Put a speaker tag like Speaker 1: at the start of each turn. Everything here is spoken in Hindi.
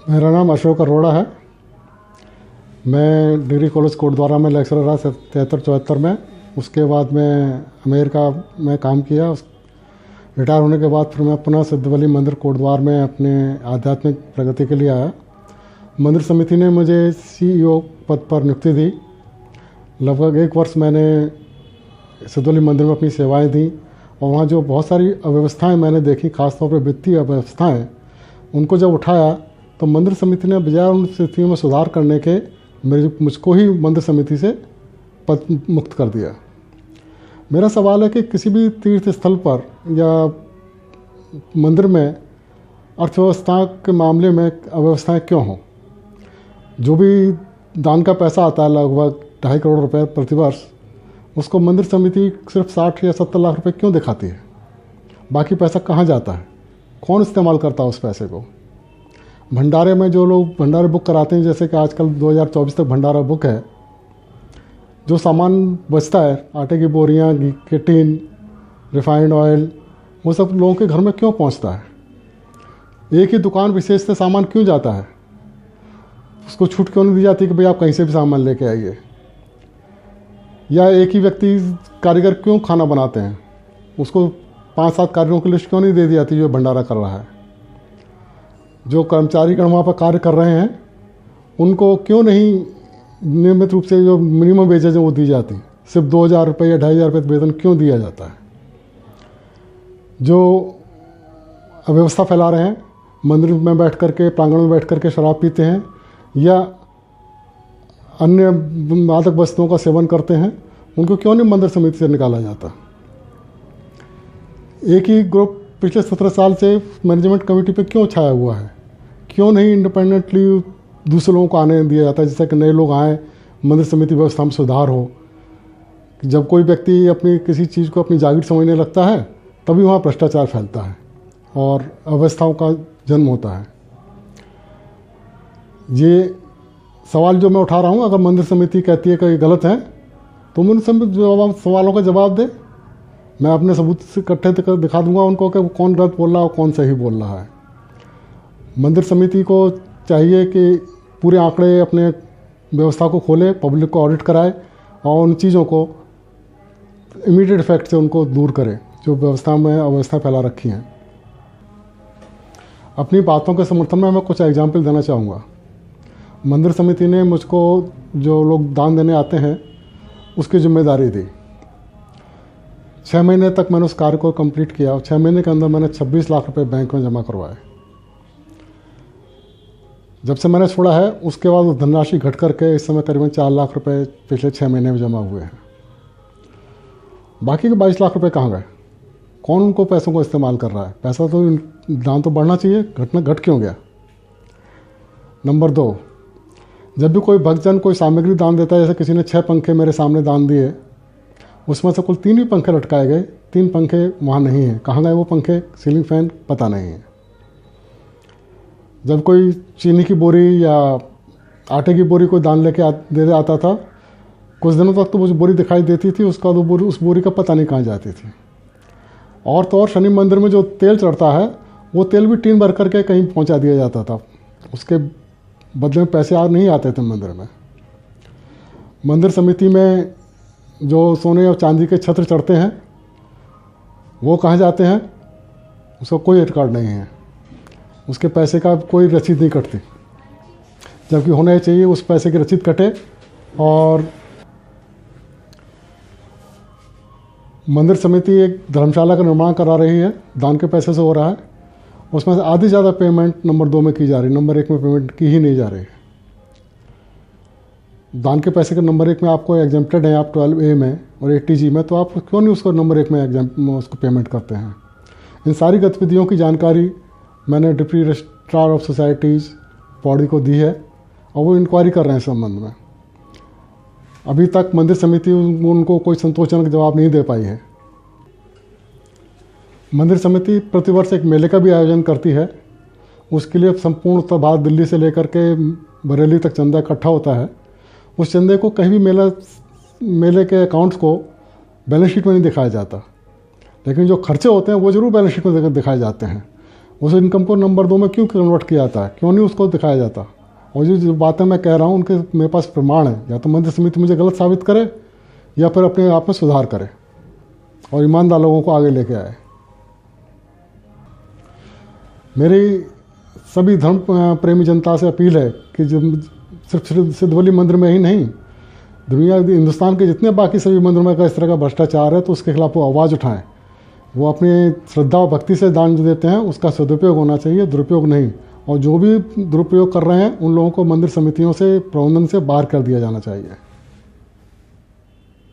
Speaker 1: मेरा नाम अशोक अरोड़ा है। मैं डिग्री कॉलेज कोटद्वारा में लेक्चरर रहा 73-74 में। उसके बाद मैं अमेरिका में काम किया। रिटायर होने के बाद फिर मैं पुनः सिद्धवली मंदिर कोटद्वार में अपने आध्यात्मिक प्रगति के लिए आया। मंदिर समिति ने मुझे CEO पद पर नियुक्ति दी। लगभग 1 वर्ष मैंने सिद्धवली मंदिर में अपनी सेवाएं दी और वहाँ जो बहुत सारी अव्यवस्थाएं मैंने देखी, खासतौर पर वित्तीय अव्यवस्थाएं, उनको जब उठाया तो मंदिर समिति ने बजाय उन स्थितियों में सुधार करने के मुझको ही मंदिर समिति से पद मुक्त कर दिया। मेरा सवाल है कि किसी भी तीर्थ स्थल पर या मंदिर में अर्थव्यवस्था के मामले में अव्यवस्थाएं क्यों हों? जो भी दान का पैसा आता है लगभग 2.5 करोड़ रुपए प्रतिवर्ष, उसको मंदिर समिति सिर्फ 60 या 70 लाख रुपए क्यों दिखाती है? बाकी पैसा कहाँ जाता है? कौन इस्तेमाल करता है उस पैसे को? भंडारे में जो लोग भंडारे बुक कराते हैं, जैसे कि आजकल 2024 तक भंडारा बुक है, जो सामान बचता है, आटे की बोरियां, घी के टीन, रिफाइंड ऑयल, वो सब लोगों के घर में क्यों पहुंचता है? एक ही दुकान विशेष से सामान क्यों जाता है? उसको छूट क्यों नहीं दी जाती कि भाई आप कहीं से भी सामान लेके आइए? या एक ही व्यक्ति कारीगर क्यों खाना बनाते हैं? उसको 5-7 कारीगरों की लिस्ट क्यों नहीं दे दी जाती जो भंडारा कर रहा है? जो कर्मचारीगण वहाँ पर कार्य कर रहे हैं, उनको क्यों नहीं नियमित रूप से जो मिनिमम वेजेज है वो दी जाती? सिर्फ 2,000 रुपये या 2,500 रुपये वेतन क्यों दिया जाता है? जो अव्यवस्था फैला रहे हैं, मंदिर में बैठ करके, प्रांगण में बैठ करके शराब पीते हैं या अन्य मादक वस्तुओं का सेवन करते हैं, उनको क्यों नहीं मंदिर समिति से निकाला जाता? एक ही ग्रुप पिछले 17 साल से मैनेजमेंट कमेटी पे क्यों छाया हुआ है? क्यों नहीं इंडिपेंडेंटली दूसरे लोगों को आने दिया जाता, जिससे कि नए लोग आएँ, मंदिर समिति व्यवस्था में सुधार हो? जब कोई व्यक्ति अपनी किसी चीज़ को अपनी जागीर समझने लगता है, तभी वहाँ भ्रष्टाचार फैलता है और अव्यवस्थाओं का जन्म होता है। ये सवाल जो मैं उठा रहा हूँ, अगर मंदिर समिति कहती है कि ये गलत है, तो उन सवालों का जवाब दे। मैं अपने सबूत से इकट्ठे दिखा दूंगा उनको कि कौन गलत बोल रहा है और कौन सही बोल रहा है। मंदिर समिति को चाहिए कि पूरे आंकड़े अपने व्यवस्था को खोले, पब्लिक को ऑडिट कराए और उन चीज़ों को इमीडिएट इफेक्ट से उनको दूर करे जो व्यवस्था में अव्यवस्था फैला रखी हैं। अपनी बातों के समर्थन में मैं कुछ एग्जाम्पल देना चाहूँगा। मंदिर समिति ने मुझको जो लोग दान देने आते हैं उसकी जिम्मेदारी दी। 6 महीने तक मैंने उस कार्य को कंप्लीट किया और 6 महीने के अंदर मैंने 26 लाख रुपए बैंक में जमा करवाए। जब से मैंने छोड़ा है उसके बाद वो धनराशि घट करके इस समय करीबन 4 लाख रुपए पिछले 6 महीने में जमा हुए हैं। बाकी के 22 लाख रुपए कहाँ गए? कौन उनको पैसों को इस्तेमाल कर रहा है? पैसा तो दान तो बढ़ना चाहिए, घट क्यों गया? नंबर 2, जब भी कोई भक्तजन कोई सामग्री दान देता है, जैसे किसी ने 6 पंखे मेरे सामने दान दिए, उसमें से कुल 3 ही पंखे लटकाए गए, 3 पंखे वहाँ नहीं हैं। कहाँ गए वो पंखे? सीलिंग फैन पता नहीं है। जब कोई चीनी की बोरी या आटे की बोरी कोई दान लेके दे आता था, कुछ दिनों तक तो मुझे बोरी दिखाई देती थी, उसका तो उस बोरी का पता नहीं कहाँ जाती थी। और तो और शनि मंदिर में जो तेल चढ़ता है, वो तेल भी टीन भर करके कहीं पहुँचा दिया जाता था, उसके बदले में पैसे नहीं आते थे मंदिर में। मंदिर समिति में जो सोने और चांदी के छत्र चढ़ते हैं, वो कहाँ जाते हैं? उसका कोई रिकॉर्ड नहीं है, उसके पैसे का कोई रसीद नहीं कटती, जबकि होना चाहिए उस पैसे की रसीद कटे। और मंदिर समिति एक धर्मशाला का निर्माण करा रही है, दान के पैसे से हो रहा है, उसमें से आधी ज़्यादा पेमेंट नंबर 2 में की जा रही, नंबर 1 में पेमेंट की ही नहीं जा रही है। दान के पैसे के नंबर 1 में आपको एग्जेम्प्टेड है आप 12A में और 80G में, तो आप क्यों नहीं उसको नंबर 1 में उसको पेमेंट करते हैं? इन सारी गतिविधियों की जानकारी मैंने deputy registrar of societies body को दी है और वो इंक्वायरी कर रहे हैं इस संबंध में। अभी तक मंदिर समिति उनको कोई संतोषजनक जवाब नहीं दे पाई है। मंदिर समिति प्रतिवर्ष एक मेले का भी आयोजन करती है। उसके लिए संपूर्ण उत्तर भारत, दिल्ली से लेकर के बरेली तक चंदा इकट्ठा होता है। उस चंदे को कहीं भी मेले के अकाउंट्स को बैलेंस शीट में नहीं दिखाया जाता, लेकिन जो खर्चे होते हैं वो ज़रूर बैलेंस शीट में दिखाए जाते हैं। उस इनकम को नंबर 2 में क्यों कन्वर्ट किया जाता है, क्यों नहीं उसको दिखाया जाता। और जो बातें मैं कह रहा हूँ उनके मेरे पास प्रमाण है, या तो मंदिर समिति मुझे गलत साबित करे या फिर अपने आप में सुधार करे और ईमानदार लोगों को आगे लेके आए। मेरी सभी धर्म प्रेमी जनता से अपील है कि जो सिर्फ सिद्धवली मंदिर में ही नहीं, दुनिया हिंदुस्तान के जितने बाकी सभी मंदिरों में अगर इस तरह का भ्रष्टाचार है तो उसके खिलाफ वो आवाज़ उठाएं। वो अपनी श्रद्धा और भक्ति से दान जो देते हैं उसका सदुपयोग होना चाहिए, दुरुपयोग नहीं। और जो भी दुरुपयोग कर रहे हैं उन लोगों को मंदिर समितियों से, प्रबंधन से बाहर कर दिया जाना चाहिए।